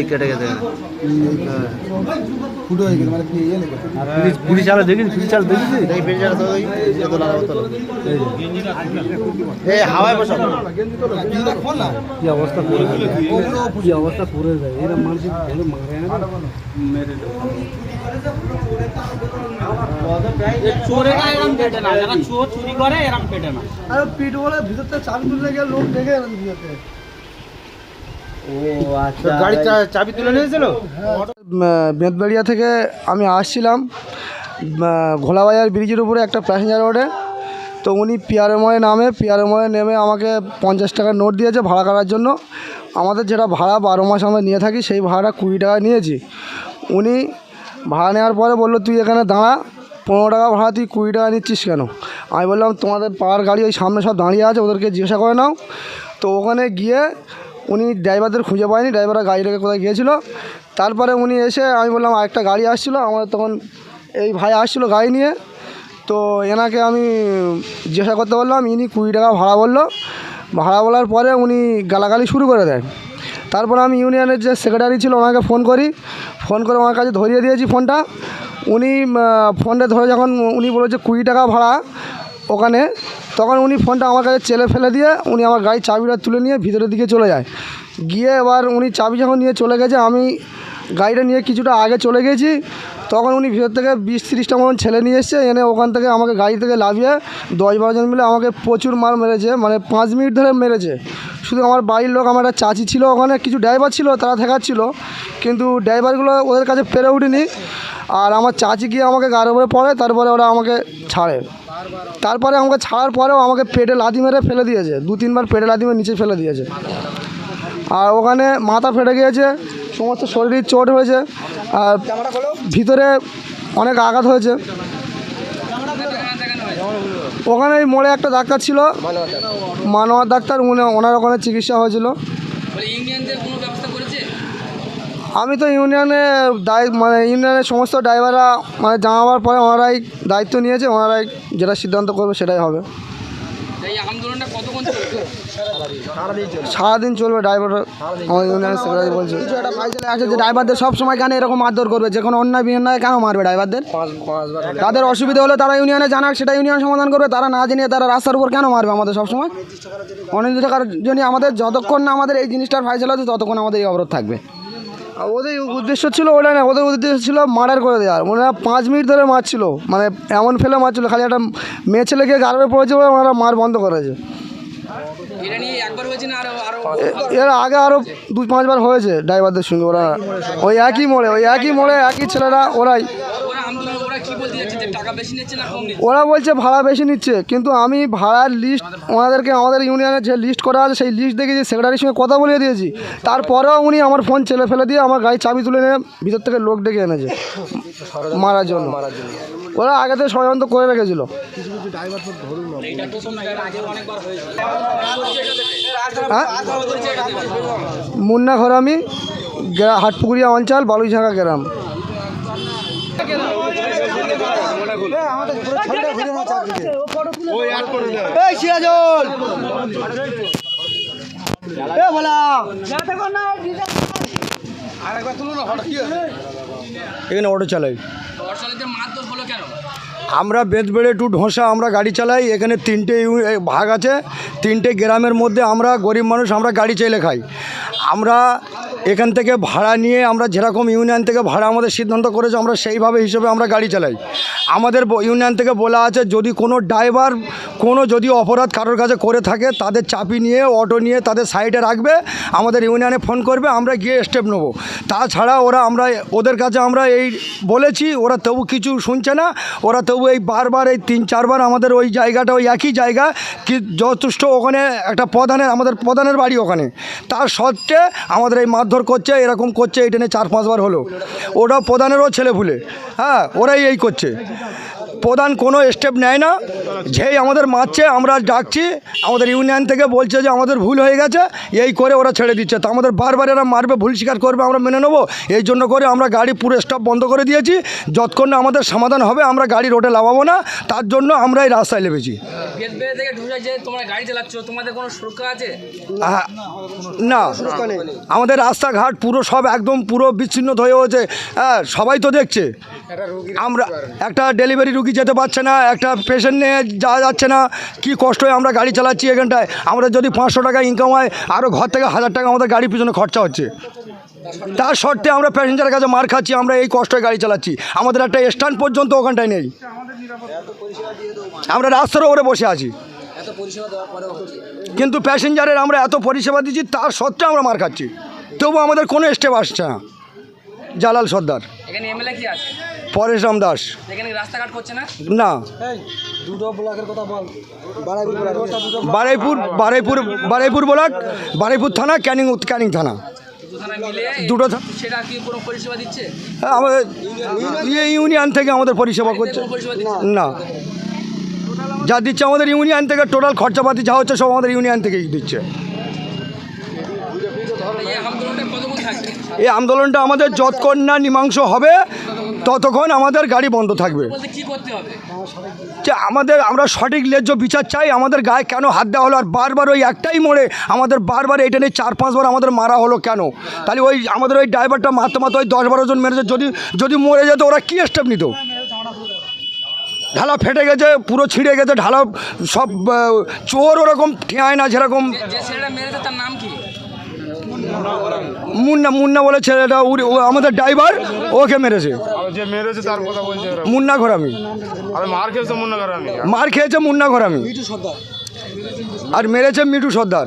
কেটে গেছে ফুটো হয়ে গেছে মানে পুলিশ চালা দেখিস পুলিশ চালা দেখিস হাওয়ায় বসা কি অবস্থা করে কি অবস্থা করে যায় এরা মানুষ মারে চোরেরা এরকম পেটে না, যারা চোর চুরি করে এরকম পেটে না। আরে পিট বলে ভিতর থেকে চাবি তুলে গিয়ে লোক দেখে এরকম ভিতরে। ও আচ্ছা, গাড়ি চাবি তুলে নিয়েছিল। বেতবাড়িয়া থেকে আমি আসছিলাম ঘোলাবাজার ব্রিজের উপরে একটা প্যাসেঞ্জার ওঠে, তো উনি পিয়ারের মোড়ে নেমে আমাকে 50 টাকার নোট দিয়েছে ভাড়া করার জন্য। আমাদের যেটা ভাড়া 12 মাস আমরা নিয়ে থাকি সেই ভাড়াটা 20 টাকা নিয়েছি। উনি ভাড়া নেওয়ার পরে বললো তুই এখানে দাঁড়া, 15 টাকা ভাড়া, তুই 20 টাকা নিচ্ছিস কেন? আমি বললাম তোমাদের পাড়ার গাড়ি ওই সামনে সব দাঁড়িয়ে আছে, ওদেরকে জিজ্ঞাসা করে নাও। তো ওখানে গিয়ে উনি ড্রাইভারদের খুঁজে পায়নি, ড্রাইভাররা গাড়ি রেখে কোথায় গিয়েছিলো। তারপরে উনি এসে আমি বললাম আরেকটা গাড়ি আসছিলো, আমার তখন এই ভাই আসছিলো গাড়ি নিয়ে, তো এনাকে আমি জিজ্ঞাসা করতে বললাম, ইনি 20 টাকা ভাড়া বললো। ভাড়া বলার পরে উনি গালাগালি শুরু করে দেয়। তারপর আমি ইউনিয়নের যে সেক্রেটারি ছিল ওনাকে ফোন করে ওনার কাছে ধরিয়ে দিয়েছি ফোনটা। উনি ফোনটা ধরে যখন উনি বলেছে 20 টাকা ভাড়া ওখানে, তখন উনি ফোনটা আমার কাছে চেলে ফেলে দিয়ে উনি আমার গাড়ির চাবিটা তুলে নিয়ে ভিতরের দিকে চলে যায়। গিয়ে এবার উনি চাবি যখন নিয়ে চলে গেছে, আমি গাড়িটা নিয়ে কিছুটা আগে চলে গেছি, তখন উনি ভিতর থেকে 20-30টা মতন ছেলে নিয়ে এসছে, এনে ওখান থেকে আমাকে গাড়ি থেকে লাভিয়ে 10-12 জন মিলে আমাকে প্রচুর মার মেরেছে, মানে 5 মিনিট ধরে মেরেছে। শুধু আমার বাড়ির লোক, আমার একটা চাচি ছিল ওখানে, কিছু ড্রাইভার ছিল তারা ঠেকাচ্ছিল, কিন্তু ড্রাইভারগুলো ওদের কাছে পেরে উঠেনি। আর আমার চাচি গিয়ে আমাকে গাড়ি উপরে পড়ে, তারপরে ওরা আমাকে ছাড়ে। তারপরে আমাকে ছাড়ার পরেও আমাকে পেটে লাথি মেরে ফেলে দিয়েছে, 2-3 বার পেটে লাথি মেরে নিচে ফেলে দিয়েছে। আর ওখানে মাথা ফেটে গিয়েছে, সমস্ত শরীরের চোট হয়েছে, আর ভিতরে অনেক আঘাত হয়েছে। ওখানে এই মোড়ে একটা ডাক্তার ছিল, মানোয়ার ডাক্তার, ওনার ওখানে চিকিৎসা হয়েছিল। আমি তো ইউনিয়নের সমস্ত ড্রাইভাররা জানাবার পরে ওনারাই দায়িত্ব নিয়েছে, ওনারাই যেটা সিদ্ধান্ত করবে সেটাই হবে। সারাদিন চলবে ড্রাইভার, আমার ইউনিয়নের সেক্রেটারি বলছে। কিছু একটা ফাইসালা আছে যে ড্রাইভারদের সবসময় কেন এরকম মারধর করবে, যে কোনো অন্যায় বিন্যায় কেন মারবে ড্রাইভারদের? তাদের অসুবিধা হলে তারা ইউনিয়নে জানাক, সেটা ইউনিয়ন সমাধান করবে। তারা না জানিয়ে তারা রাস্তার উপর কেন মারবে আমাদের সবসময়? অনির্দিষ্ট টাকার জন্য আমাদের যতক্ষণ না আমাদের এই জিনিসটার ফাইসালা হচ্ছে ততক্ষণ আমাদের এই অবরোধ থাকবে। ওদের উদ্দেশ্য ছিল ওটা না, ওদের উদ্দেশ্য ছিল মার্ডার করে দেওয়ার। ওনারা 5 মিনিট ধরে মারছিল, মানে এমন ফেলে মারছিল, খালি একটা মেয়ে ছেলেকে গাড়বে পড়েছে বলে ওনারা মার বন্ধ করেছে। এর আগে আরও 2-5 বার হয়েছে ড্রাইভারদের সঙ্গে। ওরা ওই একই মোড়ে একই ছেলেরা, ওরা বলছে ভাড়া বেশি নিচ্ছে, কিন্তু আমি ভাড়ার লিস্ট ওনাদেরকে, আমাদের ইউনিয়নের যে লিস্ট করা আছে সেই লিস্ট দেখেছি, সেক্রেটারির সঙ্গে কথা বলিয়ে দিয়েছি। তারপরেও উনি আমার ফোন চেলে ফেলে দিয়ে আমার গাড়ির চাবি তুলে নিয়ে ভিতর থেকে লোক ডেকে এনেছে মারার জন্য। ওরা আগে থেকে ষড়যন্ত্র করে রেখেছিল। মুন্না ঘরামি, হাটপুকুরিয়া অঞ্চল, বালুইঝাঙ্গা গ্রাম। এখানে অটো চালাই, আমরা বেতবেড়ে টু ঢোসা আমরা গাড়ি চালাই। এখানে 3টে ভাগ আছে, 3টে গ্রামের মধ্যে আমরা গরিব মানুষ, আমরা গাড়ি চাইলে খাই। আমরা এখান থেকে ভাড়া নিয়ে, আমরা যেরকম ইউনিয়ন থেকে ভাড়া আমাদের সিদ্ধান্ত করেছে আমরা সেইভাবে হিসেবে আমরা গাড়ি চালাই। আমাদের ইউনিয়ন থেকে বলা আছে যদি কোনো ড্রাইভার যদি অপরাধ কারোর কাছে করে থাকে তাদের চাপি নিয়ে অটো নিয়ে তাদের সাইডে রাখবে, আমাদের ইউনিয়নে ফোন করবে, আমরা গিয়ে স্টেপ নেব। তাছাড়া ওদের কাছে আমরা এই বলেছি, ওরা তবু কিছু শুনছে না। ওরা তবু এই বারবার এই 3-4 বার আমাদের ওই জায়গাটা, ওই একই জায়গা কি যথেষ্ট, ওখানে একটা আমাদের প্রধানের বাড়ি ওখানে, তার সত্ত্বে আমাদের এই মারধর করছে, এরকম করছে। এই ট্রেনে 4-5 বার হলো, ওটা প্রধানেরও ছেলে ভুলে, হ্যাঁ, ওরাই এই করছে। প্রধান কোনো স্টেপ নেয় না, যেই আমাদের মারছে আমরা ডাকছি, আমাদের ইউনিয়ন থেকে বলছে যে আমাদের ভুল হয়ে গেছে, এই করে ওরা ছেড়ে দিচ্ছে। তো আমাদের বারবার এরা মারবে, ভুল স্বীকার করবে, আমরা মেনে নেবো, এই জন্য করে আমরা গাড়ি পুরো স্টপ বন্ধ করে দিয়েছি। যতক্ষণ না আমাদের সমাধান হবে আমরা গাড়ি রোডে লাগাবো না, তার জন্য আমরা এই রাস্তায় নেমেছি। না, আমাদের রাস্তাঘাট পুরো সব একদম পুরো বিচ্ছিন্ন হয়ে হয়েছে। হ্যাঁ, সবাই তো দেখছে। আমরা একটা ডেলিভারি রুগী যেতে পারছে না, একটা পেশেন্ট নিয়ে যাওয়া যাচ্ছে না, কি কষ্ট হয়ে আমরা গাড়ি চালাচ্ছি এখানটায়। আমাদের যদি 500 টাকা ইনকাম হয়, আরও ঘর থেকে 1000 টাকা আমাদের গাড়ির পিছনে খরচা হচ্ছে। তার সত্ত্বে আমরা প্যাসেঞ্জারের কাছে মার খাচ্ছি, আমরা এই কষ্টে গাড়ি চালাচ্ছি। আমাদের একটা স্ট্যান্ড পর্যন্ত ওখানটায় নেই, আমরা রাস্তার ওপরে বসে আছি। কিন্তু প্যাসেঞ্জারের আমরা এত পরিষেবা দিচ্ছি, তার সত্ত্বেও আমরা মার খাচ্ছি, তবু আমাদের কোনো স্টেপ আসছে না। জালাল সর্দার, পরেশ রাম দাস। না, বারাইপুর ব্লক, বারাইপুর থানা, ক্যানিং থানা, দুটো। হ্যাঁ, আমাদের ইউনিয়ন থেকে আমাদের পরিষেবা করছে না, যা দিচ্ছে আমাদের ইউনিয়ন থেকে, টোটাল খরচাপাতি যা হচ্ছে সব আমাদের ইউনিয়ন থেকেই দিচ্ছে। এই আন্দোলনটা আমাদের যতক্ষণ না মীমাংস হবে ততক্ষণ আমাদের গাড়ি বন্ধ থাকবে। যে আমরা সঠিক ন্যায্য বিচার চাই। আমাদের গায়ে কেন হাত দেওয়া হলো, আর বারবার ওই একটাই মোড়ে আমাদের বারবার এইটা নিয়ে 4-5 বার আমাদের মারা হলো কেন? তাহলে আমাদের ওই ড্রাইভারটা মারতে ওই 10-12 জন মেরেছে, যদি মরে যেত ওরা কী স্টেপ নিত? ঢালা ফেটে গেছে, পুরো ছিঁড়ে গেছে ঢালা, সব চোর ওরকম ঠিয়ায় না যেরকম। মুন্না বলে ছেলেটা, আমাদের ড্রাইভার, ওকে মেরেছে। মুন্না ঘরামি মার খেয়েছে মুন্না ঘরামি, আর মেরেছে মিঠু সর্দার।